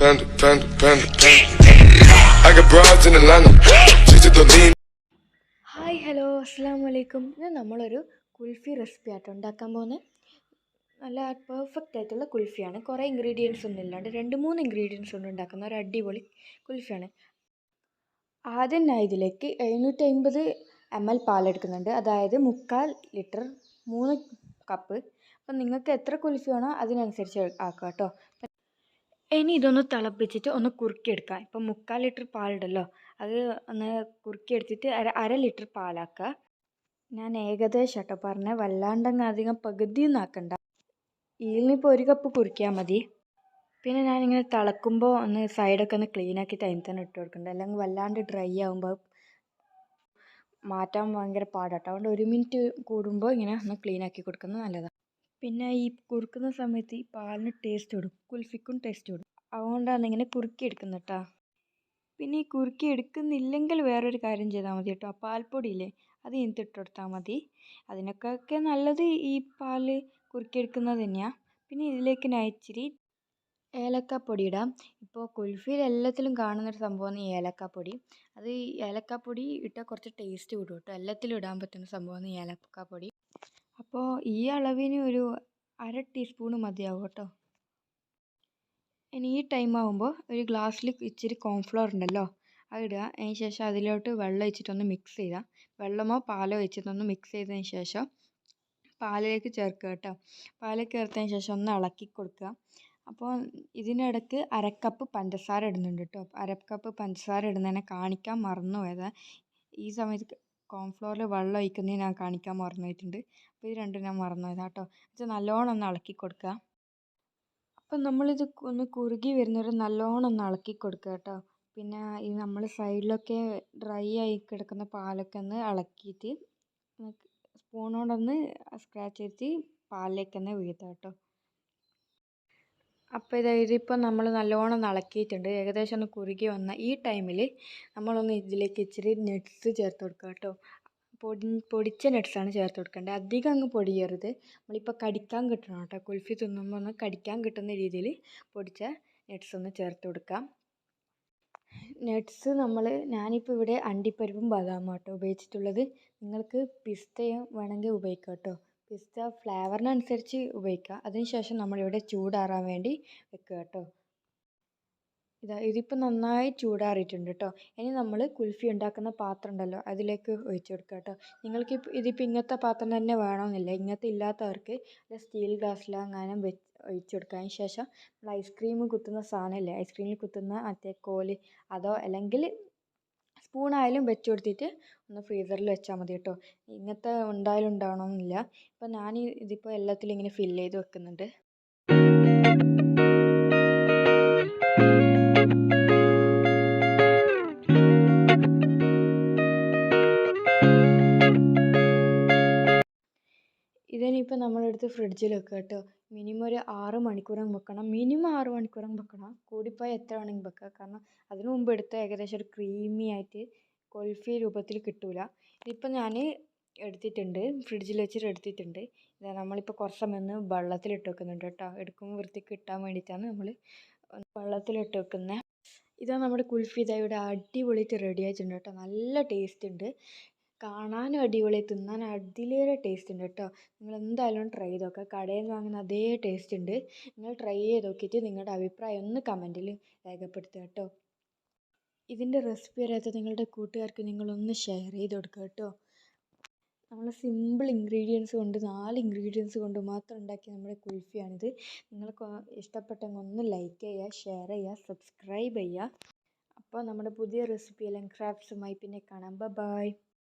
I got broads in Atlanta. Just to lean. Hi hello അസ്സാം വലൈക്കും. ഇന്ന് നമ്മളൊരു കുൽഫി റെസിപ്പി ആയിട്ട് ഉണ്ടാക്കാൻ പോകുന്നത്. നല്ല പെർഫെക്റ്റ് ആയിട്ടുള്ള കുൽഫിയാണ്. കുറേ ഇൻഗ്രീഡിയൻസ് ഒന്നും ഇല്ലാണ്ട് 2-3 ഇൻഗ്രീഡിയൻസ് കൊണ്ട് ഉണ്ടാക്കുന്ന ഒരു അടിപൊളി കുൽഫിയാണ്. ആദ്യം ഞാൻ ഇതിലേക്ക് 750 ml പാലെടുക്കുന്നുണ്ട്. അതായത് 3/4 ലിറ്റർ 3 കപ്പ്. അപ്പം നിങ്ങൾക്ക് എത്ര കുൽഫി വേണോ അതിനനുസരിച്ച് ആക്കുക കേട്ടോ. ഇനി ഇതൊന്ന് തിളപ്പിച്ചിട്ട് ഒന്ന് കുറുക്കിയെടുക്കുക. ഇപ്പം 3/4 ലിറ്റർ പാലുണ്ടല്ലോ, അത് ഒന്ന് കുറുക്കിയെടുത്തിട്ട് അര ലിറ്റർ പാലാക്കുക. ഞാൻ ഏകദേശം കേട്ടോ പറഞ്ഞത്, വല്ലാണ്ടങ്ങ് അധികം പകുതിയൊന്നും ആക്കണ്ട. ഇതിലിപ്പോൾ 1 കപ്പ് കുറുക്കിയാൽ മതി. പിന്നെ ഞാനിങ്ങനെ തിളക്കുമ്പോൾ ഒന്ന് സൈഡൊക്കെ ഒന്ന് ക്ലീൻ ആക്കിയിട്ട് അതിന് തന്നെ ഇട്ട് കൊടുക്കുന്നുണ്ട്. അല്ലെങ്കിൽ വല്ലാണ്ട് ഡ്രൈ ആകുമ്പോൾ മാറ്റാൻ ഭയങ്കര പാടാട്ടോ. അതുകൊണ്ട് 1 മിനിറ്റ് കൂടുമ്പോൾ ഇങ്ങനെ ഒന്ന് ക്ലീൻ ആക്കി കൊടുക്കുന്നത് നല്ലതാണ്. പിന്നെ ഈ കുറുക്കുന്ന സമയത്ത് ഈ പാലിന് ടേസ്റ്റ് കൊടുക്കും, കുൽഫിക്കും ടേസ്റ്റ് കൊടുക്കും. അതുകൊണ്ടാണ് ഇങ്ങനെ കുറുക്കി എടുക്കുന്നത് കേട്ടോ. പിന്നെ ഈ കുറുക്കി എടുക്കുന്നില്ലെങ്കിൽ വേറൊരു കാര്യം ചെയ്താൽ മതി കേട്ടോ. ആ പാൽപ്പൊടിയില്ലേ, അത് ഇട്ട് കൊടുത്താൽ മതി. അതിനൊക്കെ നല്ലത് ഈ പാൽ കുറുക്കിയെടുക്കുന്നത് തന്നെയാണ്. പിന്നെ ഇതിലേക്ക് ഞാൻ ഇച്ചിരി ഏലക്കാപ്പൊടി ഇടാം. ഇപ്പോൾ കുൽഫിയിൽ എല്ലാത്തിലും കാണുന്നൊരു സംഭവമാണ് ഈ ഏലക്കാപ്പൊടി. അത് ഈ ഏലക്കാപ്പൊടി ഇട്ടാൽ കുറച്ച് ടേസ്റ്റ് കൂടും കേട്ടോ. എല്ലാത്തിലും ഇടാൻ പറ്റുന്ന സംഭവമാണ് ഈ ഏലക്കാപ്പൊടി. അപ്പോൾ ഈ അളവിന് ഒരു 1/2 ടീസ്പൂൺ മതിയാവും കേട്ടോ. ഇനി ഈ ടൈം ആകുമ്പോൾ ഒരു ഗ്ലാസ്സിൽ ഇച്ചിരി കോൺഫ്ലവർ ഉണ്ടല്ലോ, അത് ഇടുക. അതിന് ശേഷം അതിലോട്ട് വെള്ളം ഒഴിച്ചിട്ടൊന്ന് മിക്സ് ചെയ്യുക. വെള്ളമോ പാലോ ഒഴിച്ചിട്ടൊന്ന് മിക്സ് ചെയ്തതിന് ശേഷം പാലിലേക്ക് ചേർക്കുക കേട്ടോ. പാലിലേക്ക് ചേർത്തതിന് ശേഷം ഒന്ന് ഇളക്കി കൊടുക്കുക. അപ്പോൾ ഇതിനിടയ്ക്ക് 1/2 കപ്പ് പഞ്ചസാര ഇടുന്നുണ്ട് കേട്ടോ. 1/2 കപ്പ് പഞ്ചസാര ഇടുന്നതിനെ കാണിക്കാൻ മറന്നു പോയതാണ്. ഈ സമയത്ത് കോൺഫ്ലവറിൽ വെള്ളം ഒഴിക്കുന്നത് ഞാൻ കാണിക്കാൻ മറന്നു പോയിട്ടുണ്ട്. അപ്പോൾ ഇത് രണ്ടും ഞാൻ മറന്നു പോയതാണ് കേട്ടോ. ഇത് നല്ലോണം ഒന്ന് ഇളക്കി കൊടുക്കുക. അപ്പം നമ്മളിത് ഒന്ന് കുറുകി വരുന്നവരെ നല്ലോണം ഒന്ന് ഇളക്കി കൊടുക്കുക കേട്ടോ. പിന്നെ ഈ നമ്മൾ സൈഡിലൊക്കെ ഡ്രൈ ആയി കിടക്കുന്ന പാലൊക്കെ ഒന്ന് ഇളക്കിയിട്ട് സ്പൂൺ കൊണ്ടൊന്ന് സ്ക്രാച്ച് ചെയ്തിട്ട് പാലിലേക്ക് തന്നെ വീഴ്ത്തുക കേട്ടോ. അപ്പോൾ ഇതിപ്പോൾ നമ്മൾ നല്ലോണം ഇളക്കിയിട്ടുണ്ട്. ഏകദേശം ഒന്ന് കുറുകി വന്ന ഈ ടൈമിൽ നമ്മളൊന്ന് ഇതിലേക്ക് ഇച്ചിരി നട്ട്സ് ചേർത്ത് കൊടുക്കുക കേട്ടോ. പൊടിച്ച നട്ട്സാണ് ചേർത്ത് കൊടുക്കേണ്ടത്. അധികം അങ്ങ് പൊടിയരുത്. നമ്മളിപ്പോൾ കടിക്കാൻ കിട്ടണം കേട്ടോ. കുൽഫി തിന്നുമ്പോൾ ഒന്ന് കടിക്കാൻ കിട്ടുന്ന രീതിയിൽ പൊടിച്ച നട്ട്സ് ഒന്ന് ചേർത്ത് കൊടുക്കാം. നട്ട്സ് ഞാനിപ്പോൾ ഇവിടെ അണ്ടിപ്പരിപ്പും ബദാമും കേട്ടോ ഉപയോഗിച്ചിട്ടുള്ളത്. നിങ്ങൾക്ക് പിസ്തയും വേണമെങ്കിൽ ഉപയോഗിക്കാം കേട്ടോ. പിസ്ത ഫ്ലേവറിനനുസരിച്ച് ഉപയോഗിക്കുക. അതിനുശേഷം നമ്മളിവിടെ ചൂടാറാൻ വേണ്ടി വെക്കുക കേട്ടോ. ഇതിപ്പോൾ നന്നായി ചൂടാറിയിട്ടുണ്ട് കേട്ടോ. ഇനി നമ്മൾ കുൽഫി ഉണ്ടാക്കുന്ന പാത്രം ഉണ്ടല്ലോ, അതിലേക്ക് ഒഴിച്ച് കൊടുക്കുക കേട്ടോ. നിങ്ങൾക്ക് ഇതിപ്പോൾ ഇങ്ങനത്തെ പാത്രം തന്നെ വേണമെന്നില്ല. ഇങ്ങനത്തെ ഇല്ലാത്തവർക്ക് സ്റ്റീൽ ഗ്ലാസ്സിലെങ്ങാനും ഒഴിച്ച് കൊടുക്കുക. അതിന് ശേഷം നമ്മൾ ഐസ്ക്രീം കുത്തുന്ന സാധനമില്ലേ, ഐസ്ക്രീമിൽ കുത്തുന്ന മറ്റേ കോല്, അതോ അല്ലെങ്കിൽ സ്പൂണായാലും വെച്ച് കൊടുത്തിട്ട് ഒന്ന് ഫ്രീസറിൽ വെച്ചാൽ മതി കേട്ടോ. ഇങ്ങനത്തെ ഉണ്ടായാലും ഉണ്ടാവണമെന്നില്ല. ഇപ്പോൾ ഞാൻ ഇതിപ്പോൾ എല്ലാത്തിലും ഇങ്ങനെ ഫില്ല് ചെയ്ത് വെക്കുന്നുണ്ട്. ഇതിനിപ്പോൾ നമ്മളെടുത്ത് ഫ്രിഡ്ജിൽ വെക്കുക കേട്ടോ. മിനിമം ഒരു 6 മണിക്കൂറെങ്കിലും വെക്കണം. മിനിമം 6 മണിക്കൂറെങ്കിലും വെക്കണം. കൂടിപ്പോയാൽ എത്ര വേണമെങ്കിലും വെക്കുക. കാരണം അതിന് മുമ്പ് എടുത്താൽ ഏകദേശം ഒരു ക്രീമി ആയിട്ട് കുൽഫി രൂപത്തിൽ കിട്ടില്ല. ഇതിപ്പോൾ ഞാൻ എടുത്തിട്ടുണ്ട്, ഫ്രിഡ്ജിൽ വെച്ചിട്ട് എടുത്തിട്ടുണ്ട്. നമ്മളിപ്പോൾ കുറച്ച് സമയം ഒന്ന് വെള്ളത്തിലിട്ട് വെക്കുന്നുണ്ട് കേട്ടോ. എടുക്കുമ്പോൾ വൃത്തിക്ക് കിട്ടാൻ വേണ്ടിയിട്ടാണ് നമ്മൾ വെള്ളത്തിലിട്ട് വെക്കുന്നത്. ഇതാ നമ്മുടെ കുൽഫി ഇവിടെ അടിപൊളിയായിട്ട് റെഡി ആയിട്ടുണ്ട് കേട്ടോ. നല്ല ടേസ്റ്റ് ഉണ്ട്. കാണാനും അടിപൊളി, തിന്നാൻ അതിലേറെ ടേസ്റ്റ് ഉണ്ട് കേട്ടോ. നിങ്ങൾ എന്തായാലും ട്രൈ ചെയ്ത് നോക്കുക. കടയിൽ നിന്ന് വാങ്ങുന്ന അതേ ടേസ്റ്റ് ഉണ്ട്. നിങ്ങൾ ട്രൈ ചെയ്ത് നോക്കിയിട്ട് നിങ്ങളുടെ അഭിപ്രായം ഒന്ന് കമൻറ്റിൽ രേഖപ്പെടുത്തുക കേട്ടോ. ഇതിൻ്റെ റെസിപ്പി അറിയാത്ത നിങ്ങളുടെ കൂട്ടുകാർക്ക് നിങ്ങളൊന്ന് ഷെയർ ചെയ്ത് കൊടുക്കുക കേട്ടോ. നമ്മൾ സിമ്പിൾ ഇൻഗ്രീഡിയൻസ് കൊണ്ട് 4 ഇൻഗ്രീഡിയൻസ് കൊണ്ട് മാത്രം ഉണ്ടാക്കിയ നമ്മുടെ കുൽഫിയാണിത്. നിങ്ങൾക്ക് ഇഷ്ടപ്പെട്ടെങ്കിൽ ഒന്ന് ലൈക്ക് ചെയ്യുക, ഷെയർ ചെയ്യുക, സബ്സ്ക്രൈബ് ചെയ്യുക. അപ്പോൾ നമ്മുടെ പുതിയ റെസിപ്പി എല്ലാം ക്രാഫ്റ്റ്സുമായി പിന്നെ കാണാം. ബൈ.